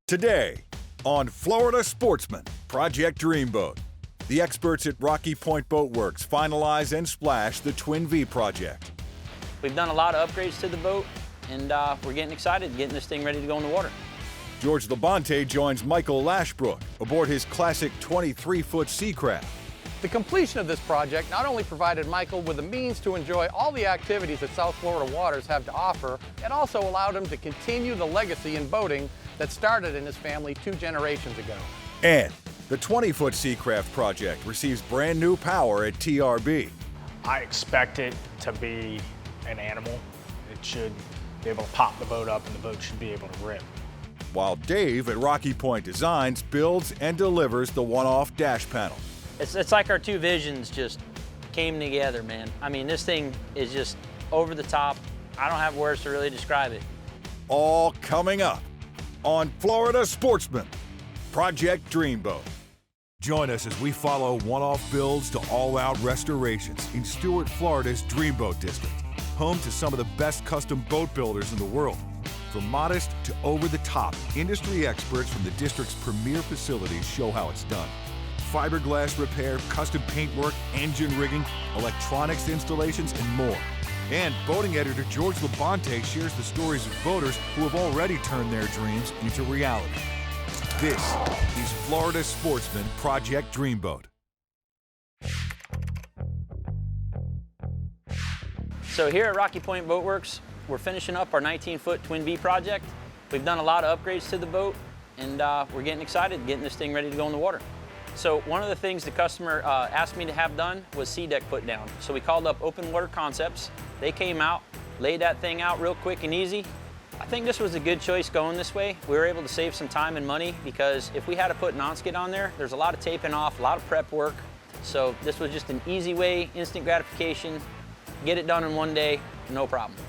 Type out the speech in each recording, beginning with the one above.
Today on Florida Sportsman, Project Dreamboat. The experts at Rocky Point Boat Works finalize and splash the Twin V project. We've done a lot of upgrades to the boat, and we're getting excited, getting this thing ready to go in the water. George Labonte joins Michael Lashbrook aboard his classic 23-foot Seacraft. The completion of this project not only provided Michael with the means to enjoy all the activities that South Florida waters have to offer, it also allowed him to continue the legacy in boating that started in his family 2 generations ago. And the 20-foot Seacraft project receives brand new power at TRB. I expect it to be an animal. It should be able to pop the boat up and the boat should be able to rip. While Dave at Rocky Point Designs builds and delivers the one-off dash panel. It's like our 2 visions just came together, man. I mean, this thing is just over the top. I don't have words to really describe it. All coming up on Florida Sportsman, Project Dreamboat. Join us as we follow one-off builds to all-out restorations in Stuart, Florida's Dreamboat District, home to some of the best custom boat builders in the world. From modest to over-the-top, industry experts from the district's premier facilities show how it's done. Fiberglass repair, custom paintwork, engine rigging, electronics installations, and more. And boating editor George Labonte shares the stories of boaters who have already turned their dreams into reality. This is Florida Sportsman Project Dreamboat. So here at Rocky Point Boat Works, we're finishing up our 19-foot Twin V project. We've done a lot of upgrades to the boat, and we're getting excited, getting this thing ready to go in the water. So one of the things the customer asked me to have done was sea deck put down. So we called up Open Water Concepts. They came out, laid that thing out real quick and easy. I think this was a good choice going this way. We were able to save some time and money because if we had to put an on-skid on there, there's a lot of taping off, a lot of prep work. So this was just an easy way, instant gratification, get it done in one day, no problem.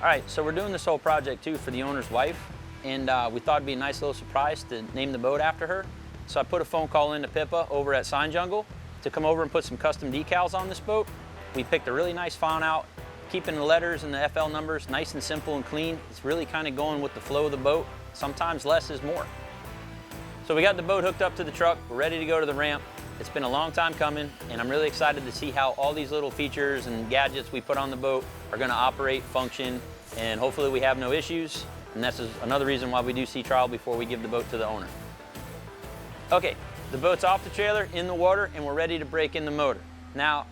All right, so we're doing this whole project too for the owner's wife, and we thought it'd be a nice little surprise to name the boat after her. So I put a phone call in to Pippa over at Sign Jungle to come over and put some custom decals on this boat. We picked a really nice font out, keeping the letters and the FL numbers nice and simple and clean. It's really kind of going with the flow of the boat. Sometimes less is more. So we got the boat hooked up to the truck. We're ready to go to the ramp. It's been a long time coming, and I'm really excited to see how all these little features and gadgets we put on the boat are going to operate, function, and hopefully we have no issues. And that's another reason why we do sea trial before we give the boat to the owner. Okay, the boat's off the trailer, in the water, and we're ready to break in the motor. Now,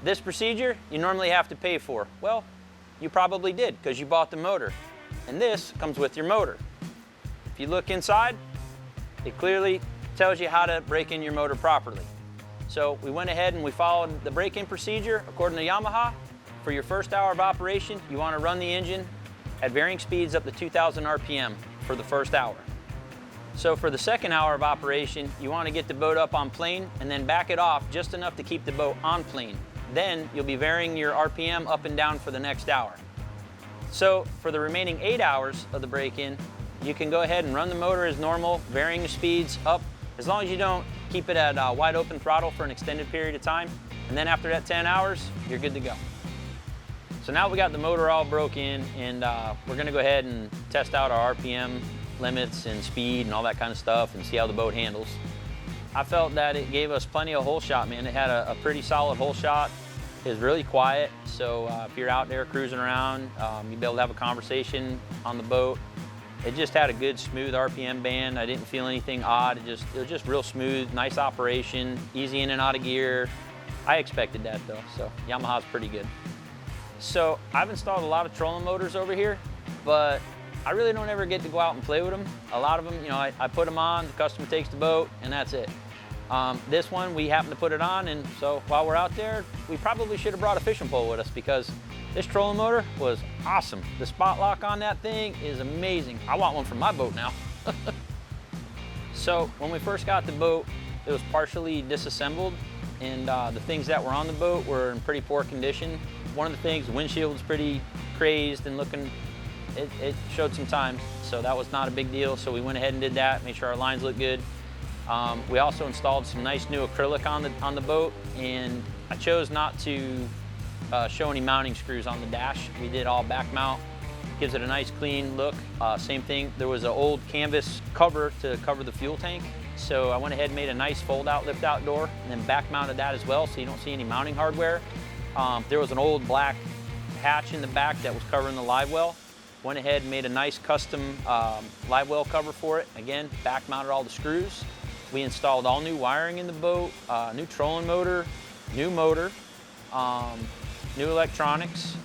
this procedure you normally have to pay for. Well, you probably did because you bought the motor. And this comes with your motor. If you look inside, it clearly tells you how to break in your motor properly. So we went ahead and we followed the break-in procedure according to Yamaha. For your first hour of operation, you want to run the engine at varying speeds up to 2,000 RPM for the first hour. So for the second hour of operation, you want to get the boat up on plane and then back it off just enough to keep the boat on plane. Then you'll be varying your RPM up and down for the next hour. So for the remaining 8 hours of the break-in, you can go ahead and run the motor as normal, varying the speeds up, as long as you don't keep it at wide open throttle for an extended period of time. And then after that 10 hours, you're good to go. So now we got the motor all broke in, and we're gonna go ahead and test out our RPM limits and speed and all that kind of stuff and see how the boat handles. I felt that it gave us plenty of hole shot, man. It had a pretty solid hole shot. It was really quiet, so if you're out there cruising around, you'll be able to have a conversation on the boat. It just had a good smooth RPM band. I didn't feel anything odd. It was just real smooth, nice operation, easy in and out of gear. I expected that though, so Yamaha's pretty good. So I've installed a lot of trolling motors over here, but I really don't ever get to go out and play with them. A lot of them, you know, I put them on, the customer takes the boat, and that's it. This one, we happened to put it on, and so while we're out there, we probably should have brought a fishing pole with us because this trolling motor was awesome. The spot lock on that thing is amazing. I want one for my boat now. So when we first got the boat, it was partially disassembled, and the things that were on the boat were in pretty poor condition. One of the things, the windshield was pretty crazed and looking, it showed some time, so that was not a big deal. So we went ahead and did that, made sure our lines looked good. We also installed some nice new acrylic on the boat, and I chose not to show any mounting screws on the dash. We did all back mount, gives it a nice clean look. Same thing, there was an old canvas cover to cover the fuel tank. So I went ahead and made a nice fold-out, lift-out door, and then back-mounted that as well, so you don't see any mounting hardware. There was an old black hatch in the back that was covering the live well. Went ahead and made a nice custom live well cover for it. Again, back-mounted all the screws. We installed all new wiring in the boat, new trolling motor, new electronics,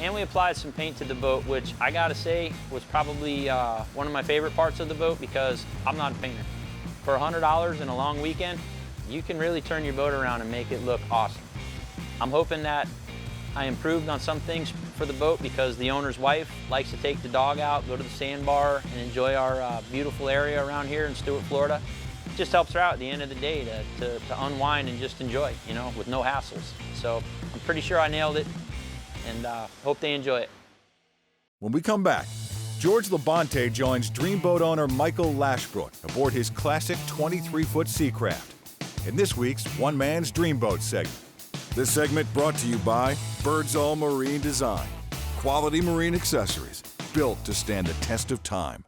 and we applied some paint to the boat, which I gotta say was probably one of my favorite parts of the boat because I'm not a painter. For $100 in a long weekend, you can really turn your boat around and make it look awesome. I'm hoping that I improved on some things for the boat because the owner's wife likes to take the dog out, go to the sandbar, and enjoy our beautiful area around here in Stuart, Florida. It just helps her out at the end of the day to unwind and just enjoy, you know, with no hassles. So I'm pretty sure I nailed it, and hope they enjoy it. When we come back, George Labonte joins Dreamboat owner Michael Lashbrook aboard his classic 23-foot Seacraft in this week's One Man's Dreamboat segment. This segment brought to you by Birdsall Marine Design. Quality marine accessories built to stand the test of time.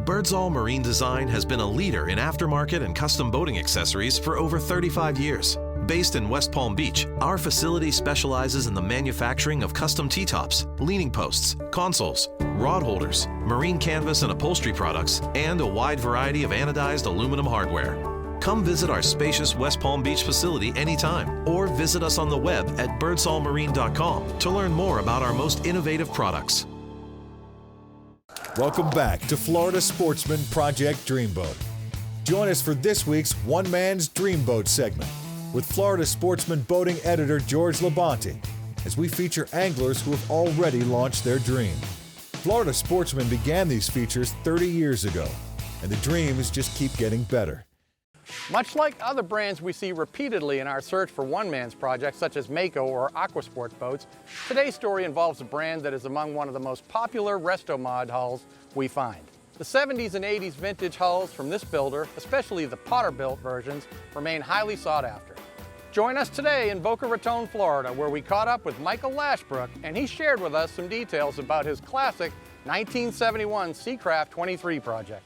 Birdsall Marine Design has been a leader in aftermarket and custom boating accessories for over 35 years. Based in West Palm Beach, our facility specializes in the manufacturing of custom T-tops, leaning posts, consoles, rod holders, marine canvas and upholstery products, and a wide variety of anodized aluminum hardware. Come visit our spacious West Palm Beach facility anytime, or visit us on the web at birdsallmarine.com to learn more about our most innovative products. Welcome back to Florida Sportsman Project Dreamboat. Join us for this week's One Man's Dreamboat segment with Florida Sportsman boating editor George Labonte as we feature anglers who have already launched their dream. Florida Sportsman began these features 30 years ago, and the dreams just keep getting better. Much like other brands we see repeatedly in our search for one-man's projects such as Mako or Aquasports boats, today's story involves a brand that is among one of the most popular resto-mod hulls we find. The 70s and 80s vintage hulls from this builder, especially the Potter-built versions, remain highly sought after. Join us today in Boca Raton, Florida, where we caught up with Michael Lashbrook, and he shared with us some details about his classic 1971 Seacraft 23 project.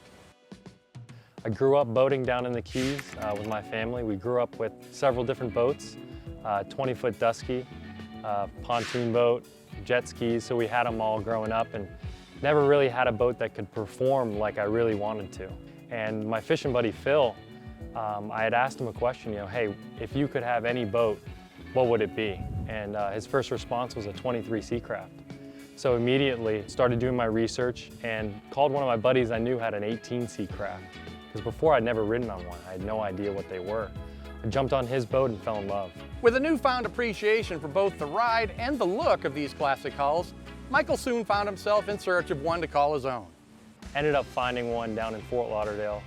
I grew up boating down in the Keys with my family. We grew up with several different boats, 20-foot dusky, pontoon boat, jet skis, so we had them all growing up and never really had a boat that could perform like I really wanted to. And my fishing buddy Phil, I had asked him a question, hey, if you could have any boat, what would it be? And his first response was a 23 Seacraft. So immediately started doing my research and called one of my buddies I knew had an 18 Seacraft. Because before I'd never ridden on one, I had no idea what they were. I jumped on his boat and fell in love. With a newfound appreciation for both the ride and the look of these classic hulls, Michael soon found himself in search of one to call his own. Ended up finding one down in Fort Lauderdale.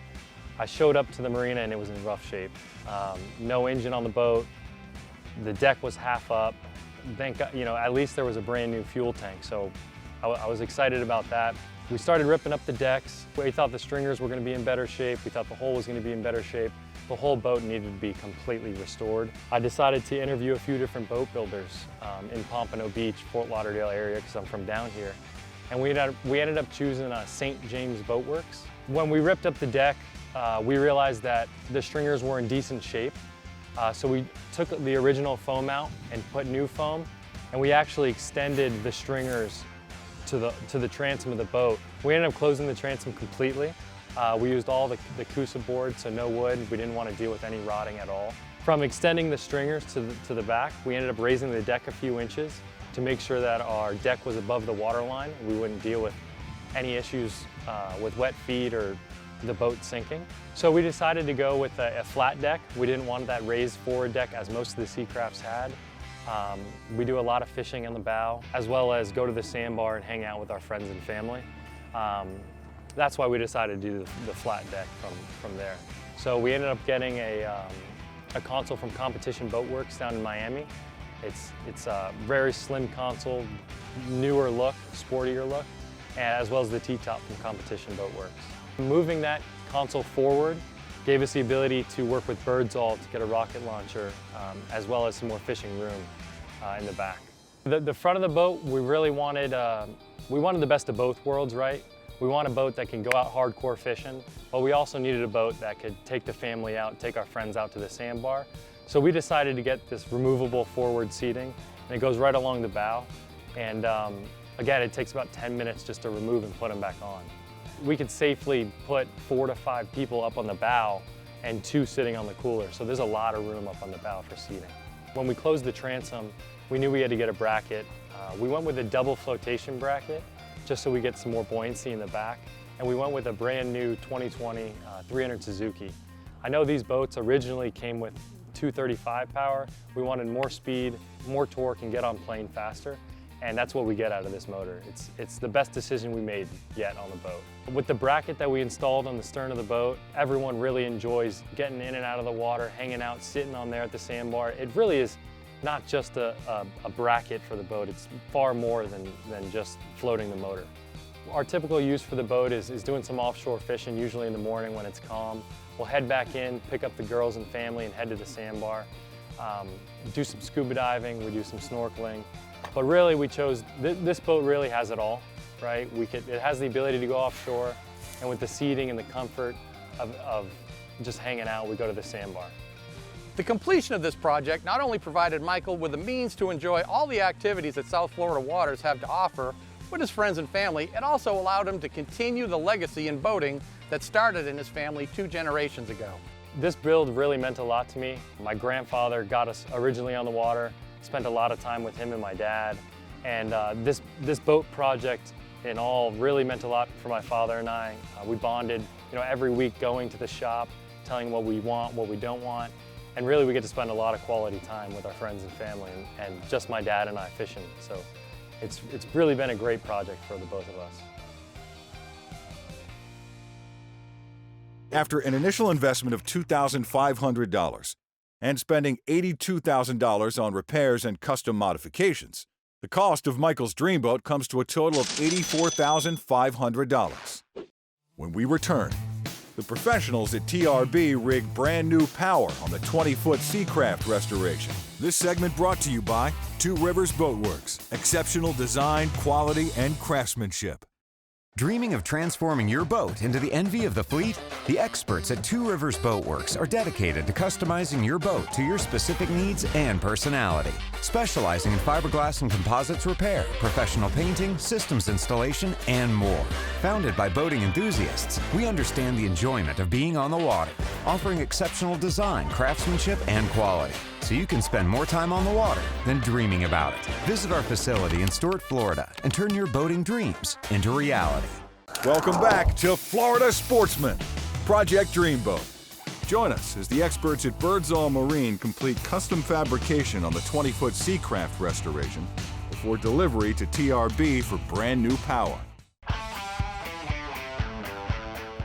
I showed up to the marina and it was in rough shape. No engine on the boat. The deck was half up. Thank God, at least there was a brand new fuel tank, so I was excited about that. We started ripping up the decks. We thought the stringers were going to be in better shape. We thought the hull was going to be in better shape. The whole boat needed to be completely restored. I decided to interview a few different boat builders in Pompano Beach, Fort Lauderdale area, because I'm from down here. And we ended up choosing St. James Boat Works. When we ripped up the deck, we realized that the stringers were in decent shape. So we took the original foam out and put new foam, and we actually extended the stringers to the transom of the boat. We ended up closing the transom completely. We used all the Coosa board, so no wood. We didn't want to deal with any rotting at all. From extending the stringers to the back, we ended up raising the deck a few inches to make sure that our deck was above the water line. We wouldn't deal with any issues with wet feet or the boat sinking. So we decided to go with a flat deck. We didn't want that raised forward deck as most of the Seacrafts had. We do a lot of fishing on the bow, as well as go to the sandbar and hang out with our friends and family. That's why we decided to do the flat deck from there. So we ended up getting a console from Competition Boat Works down in Miami. It's a very slim console, newer look, sportier look, as well as the T-top from Competition Boat Works. Moving that console forward gave us the ability to work with Birdsall to get a rocket launcher, as well as some more fishing room in the back. The front of the boat, we really wanted the best of both worlds, right? We want a boat that can go out hardcore fishing, but we also needed a boat that could take the family out, take our friends out to the sandbar. So we decided to get this removable forward seating, and it goes right along the bow. And again, it takes about 10 minutes just to remove and put them back on. We could safely put 4 to 5 people up on the bow and 2 sitting on the cooler. So there's a lot of room up on the bow for seating. When we closed the transom, we knew we had to get a bracket. We went with a double flotation bracket, just so we get some more buoyancy in the back. And we went with a brand new 2020 300 Suzuki. I know these boats originally came with 235 power. We wanted more speed, more torque, and get on plane faster. And that's what we get out of this motor. It's the best decision we made yet on the boat. With the bracket that we installed on the stern of the boat, everyone really enjoys getting in and out of the water, hanging out, sitting on there at the sandbar. It really is not just a bracket for the boat. It's far more than just floating the motor. Our typical use for the boat is doing some offshore fishing, usually in the morning when it's calm. We'll head back in, pick up the girls and family, and head to the sandbar. Do some scuba diving, we do some snorkeling. But really, we chose, this boat really has it all, right? It has the ability to go offshore, and with the seating and the comfort of just hanging out, we go to the sandbar. The completion of this project not only provided Michael with the means to enjoy all the activities that South Florida waters have to offer with his friends and family, it also allowed him to continue the legacy in boating that started in his family 2 generations ago. This build really meant a lot to me. My grandfather got us originally on the water, spent a lot of time with him and my dad, and this boat project in all really meant a lot for my father and I. We bonded, every week going to the shop, telling what we want, what we don't want, and really we get to spend a lot of quality time with our friends and family, and just my dad and I fishing. So it's really been a great project for the both of us. After an initial investment of $2,500 and spending $82,000 on repairs and custom modifications, the cost of Michael's Dreamboat comes to a total of $84,500. When we return, the professionals at TRB rig brand new power on the 20-foot Seacraft restoration. This segment brought to you by Two Rivers Boatworks. Exceptional design, quality, and craftsmanship. Dreaming of transforming your boat into the envy of the fleet? The experts at Two Rivers Boatworks are dedicated to customizing your boat to your specific needs and personality. Specializing in fiberglass and composites repair, professional painting, systems installation, and more. Founded by boating enthusiasts, we understand the enjoyment of being on the water, offering exceptional design, craftsmanship, and quality, so you can spend more time on the water than dreaming about it. Visit our facility in Stuart, Florida, and turn your boating dreams into reality. Welcome back to Florida Sportsman, Project Dreamboat. Join us as the experts at Birdsall Marine complete custom fabrication on the 20-foot Seacraft restoration before delivery to TRB for brand new power.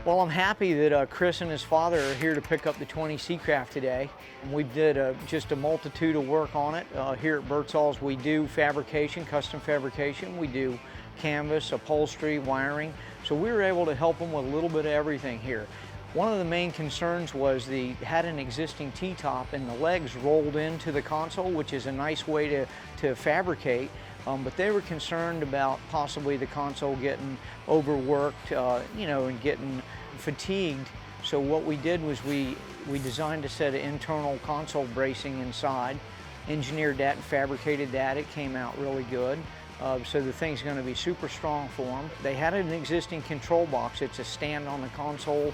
Well, I'm happy that Chris and his father are here to pick up the 20 Seacraft today. We did just a multitude of work on it. Here at Birdsall's, we do fabrication, custom fabrication. We do canvas, upholstery, wiring. So we were able to help them with a little bit of everything here. One of the main concerns was they had an existing T-top and the legs rolled into the console, which is a nice way to fabricate. But they were concerned about possibly the console getting overworked, and getting fatigued. So what we did was we designed a set of internal console bracing inside, engineered that and fabricated that. It came out really good. So the thing's going to be super strong for them. They had an existing control box. It's a stand on the console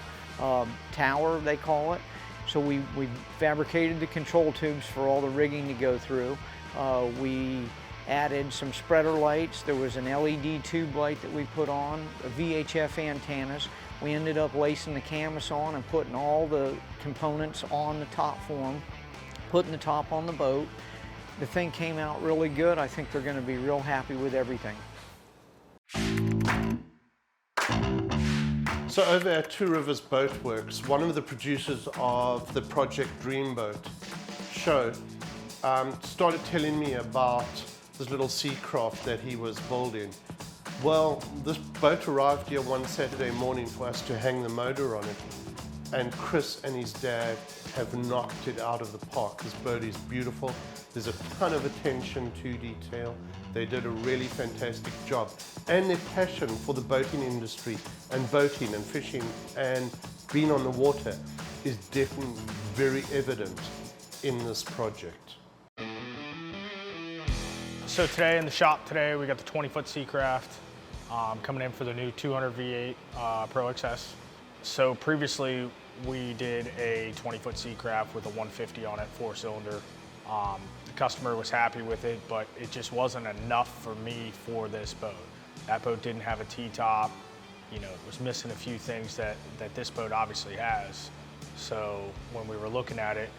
tower, they call it. So we fabricated the control tubes for all the rigging to go through. We added some spreader lights. There was an LED tube light that we put on, VHF antennas. We ended up lacing the canvas on and putting all the components on the top for them, putting the top on the boat. The thing came out really good. I think they're going to be real happy with everything. So over at Two Rivers Boatworks, one of the producers of the Project Dreamboat show started telling me about this little Seacraft that he was building. Well, this boat arrived here one Saturday morning for us to hang the motor on it. And Chris and his dad have knocked it out of the park. This boat is beautiful. There's a ton of attention to detail. They did a really fantastic job. And their passion for the boating industry and boating and fishing and being on the water is definitely very evident in this project. So today in the shop today, we got the 20-foot Seacraft coming in for the new 200 V8 Pro XS. So previously we did a 20-foot Seacraft with a 150 on it, 4-cylinder. The customer was happy with it, but it just wasn't enough for me for this boat. That boat didn't have a T-top, you know, it was missing a few things that this boat obviously has. So when we were looking at it,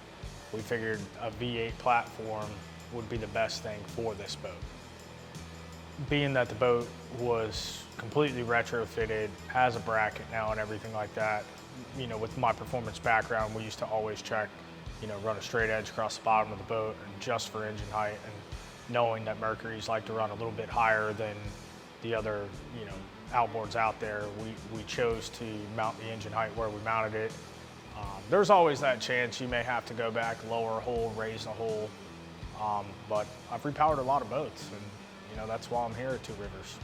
we figured a V8 platform would be the best thing for this boat. Being that the boat was completely retrofitted, has a bracket now and everything like that, you know, with my performance background, we used to always check, you know, run a straight edge across the bottom of the boat and just for engine height, and knowing that Mercury's like to run a little bit higher than the other, you know, outboards out there, we chose to mount the engine height where we mounted it. There's always that chance you may have to go back, lower a hole, raise a hole, but I've repowered a lot of boats, and you know, that's why I'm here at Two Rivers.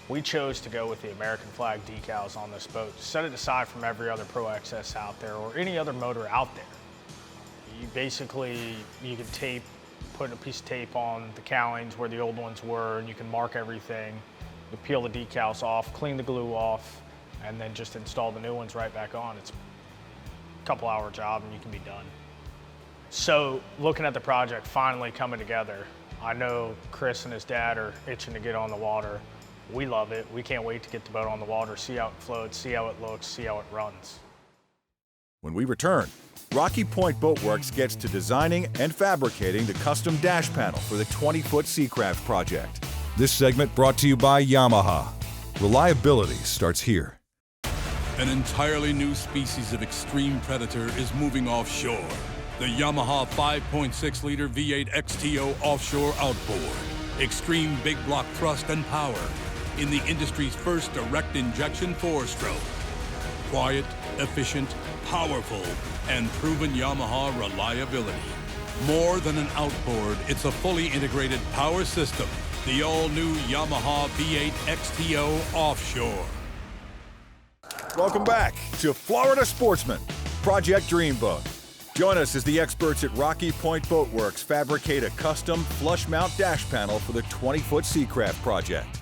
We chose to go with the American flag decals on this boat, set it aside from every other Pro XS out there or any other motor out there. You basically, you can tape, put a piece of tape on the cowlings where the old ones were, and you can mark everything. You peel the decals off, clean the glue off, and then just install the new ones right back on. It's a couple-hour job and you can be done. So looking at the project finally coming together, I know Chris and his dad are itching to get on the water. We love it. We can't wait to get the boat on the water, see how it floats, see how it looks, see how it runs. When we return, Rocky Point Boatworks gets to designing and fabricating the custom dash panel for the 20-foot Seacraft project. This segment brought to you by Yamaha. Reliability starts here. An entirely new species of extreme predator is moving offshore. The Yamaha 5.6-liter V8 XTO offshore outboard. Extreme big block thrust and power in the industry's first direct injection 4-stroke. Quiet, efficient, powerful, and proven Yamaha reliability. More than an outboard, it's a fully integrated power system. The all-new Yamaha V8 XTO offshore. Welcome back to Florida Sportsman, Project Dreamboat. Join us as the experts at Rocky Point Boatworks fabricate a custom flush mount dash panel for the 20-foot Seacraft project.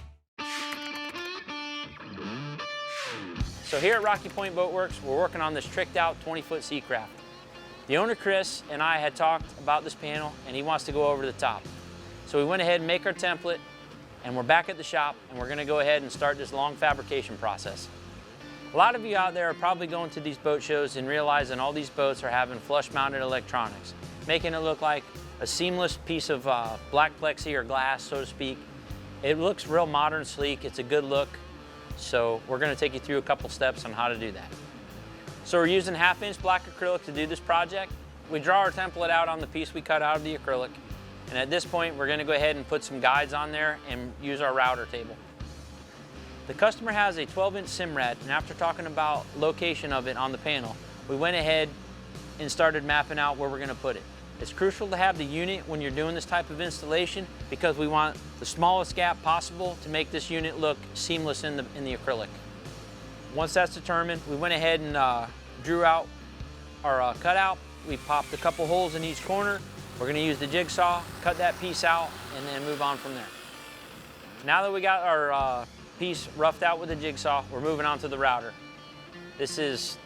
So here at Rocky Point Boatworks, we're working on this tricked out 20-foot Seacraft. The owner, Chris, and I had talked about this panel, and he wants to go over the top. So we went ahead and make our template, and we're back at the shop, and we're gonna go ahead and start this long fabrication process. A lot of you out there are probably going to these boat shows and realizing all these boats are having flush-mounted electronics, making it look like a seamless piece of black plexi or glass, so to speak. It looks real modern, sleek, it's a good look. So we're gonna take you through a couple steps on how to do that. So we're using 1/2-inch black acrylic to do this project. We draw our template out on the piece we cut out of the acrylic. And at this point, we're gonna go ahead and put some guides on there and use our router table. The customer has a 12-inch Simrad, and after talking about location of it on the panel, we went ahead and started mapping out where we're gonna put it. It's crucial to have the unit when you're doing this type of installation because we want the smallest gap possible to make this unit look seamless in the acrylic. Once that's determined, we went ahead and drew out our cutout. We popped a couple holes in each corner. We're gonna use the jigsaw, cut that piece out, and then move on from there. Now that we got our piece roughed out with the jigsaw, we're moving on to the router. This is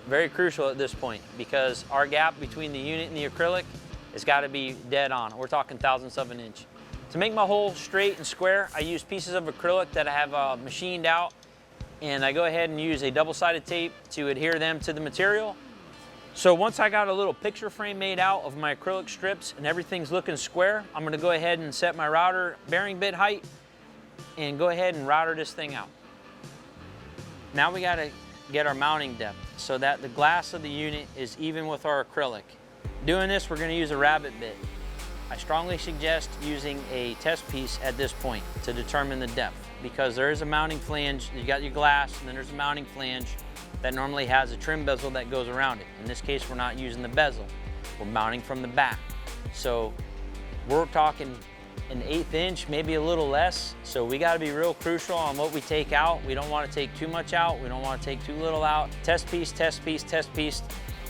very crucial at this point because our gap between the unit and the acrylic has got to be dead on. We're talking thousandths of an inch. To make my hole straight and square, I use pieces of acrylic that I have machined out, and I go ahead and use a double-sided tape to adhere them to the material. So once I got a little picture frame made out of my acrylic strips and everything's looking square, I'm going to go ahead and set my router bearing bit height and go ahead and router this thing out. Now we got to get our mounting depth so that the glass of the unit is even with our acrylic. Doing this, we're going to use a rabbet bit. I strongly suggest using a test piece at this point to determine the depth because there is a mounting flange. You got your glass and then there's a mounting flange that normally has a trim bezel that goes around it. In this case, we're not using the bezel. We're mounting from the back. So we're talking an 1/8 inch, maybe a little less. So we gotta be real crucial on what we take out. We don't wanna take too much out. We don't wanna take too little out. Test piece, test piece, test piece.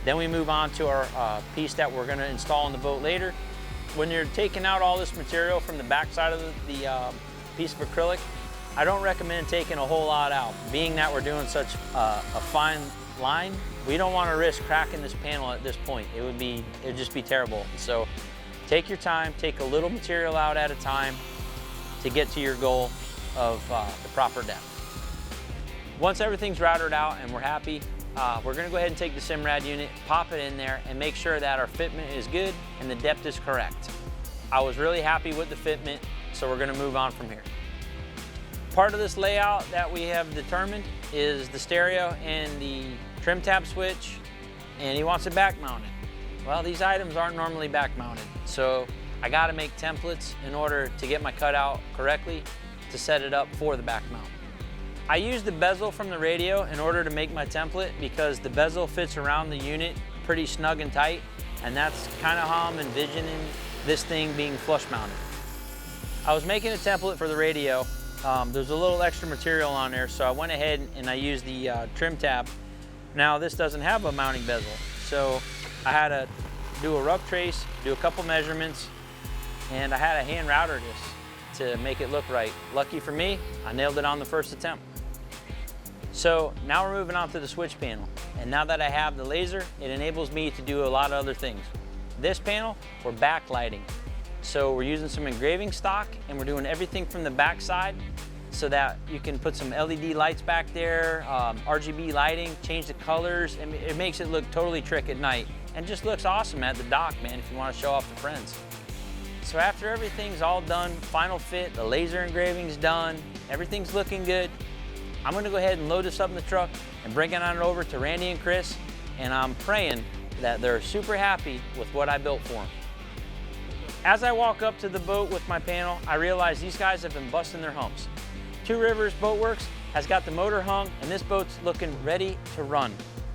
Then we move on to our piece that we're gonna install in the boat later. When you're taking out all this material from the back side of the piece of acrylic, I don't recommend taking a whole lot out. Being that we're doing such a fine line, we don't wanna risk cracking this panel at this point. It'd just be terrible. So take your time, take a little material out at a time to get to your goal of the proper depth. Once everything's routed out and we're happy, we're gonna go ahead and take the Simrad unit, pop it in there, and make sure that our fitment is good and the depth is correct. I was really happy with the fitment, so we're gonna move on from here. Part of this layout that we have determined is the stereo and the trim tab switch, and he wants it back mounted. Well, these items aren't normally back mounted, so I gotta make templates in order to get my cutout correctly to set it up for the back mount. I used the bezel from the radio in order to make my template because the bezel fits around the unit pretty snug and tight, and that's kind of how I'm envisioning this thing being flush mounted. I was making a template for the radio. There's a little extra material on there, so I went ahead and I used the trim tab. Now this doesn't have a mounting bezel, so I had to do a rough trace, do a couple measurements, and I had a hand router this to make it look right. Lucky for me, I nailed it on the first attempt. So now we're moving on to the switch panel. And now that I have the laser, it enables me to do a lot of other things. This panel, we're backlighting. So we're using some engraving stock and we're doing everything from the back side so that you can put some LED lights back there, RGB lighting, change the colors, and it makes it look totally trick at night. And just looks awesome at the dock, man, if you want to show off to friends. So after everything's all done, final fit, the laser engraving's done, everything's looking good, I'm gonna go ahead and load this up in the truck and bring it on over to Randy and Chris, and I'm praying that they're super happy with what I built for them. As I walk up to the boat with my panel, I realize these guys have been busting their humps. Two Rivers Boatworks has got the motor hung, and this boat's looking ready to run.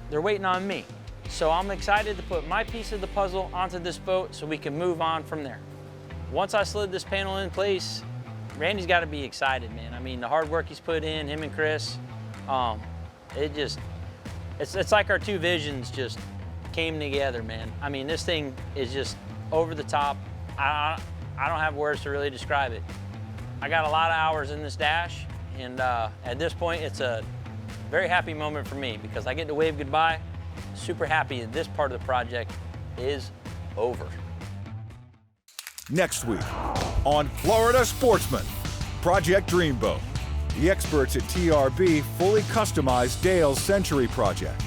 They're waiting on me. So I'm excited to put my piece of the puzzle onto this boat so we can move on from there. Once I slid this panel in place, Randy's got to be excited, man. I mean, the hard work he's put in, him and Chris, it's like our two visions just came together, man. I mean, this thing is just over the top. I don't have words to really describe it. I got a lot of hours in this dash, and at this point, it's a very happy moment for me because I get to wave goodbye. Super happy that this part of the project is over. Next week on Florida Sportsman, Project Dreamboat. The experts at TRB fully customized Dale's Century project,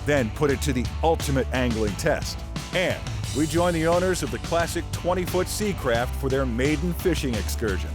then put it to the ultimate angling test. And we join the owners of the classic 20-foot Seacraft for their maiden fishing excursion.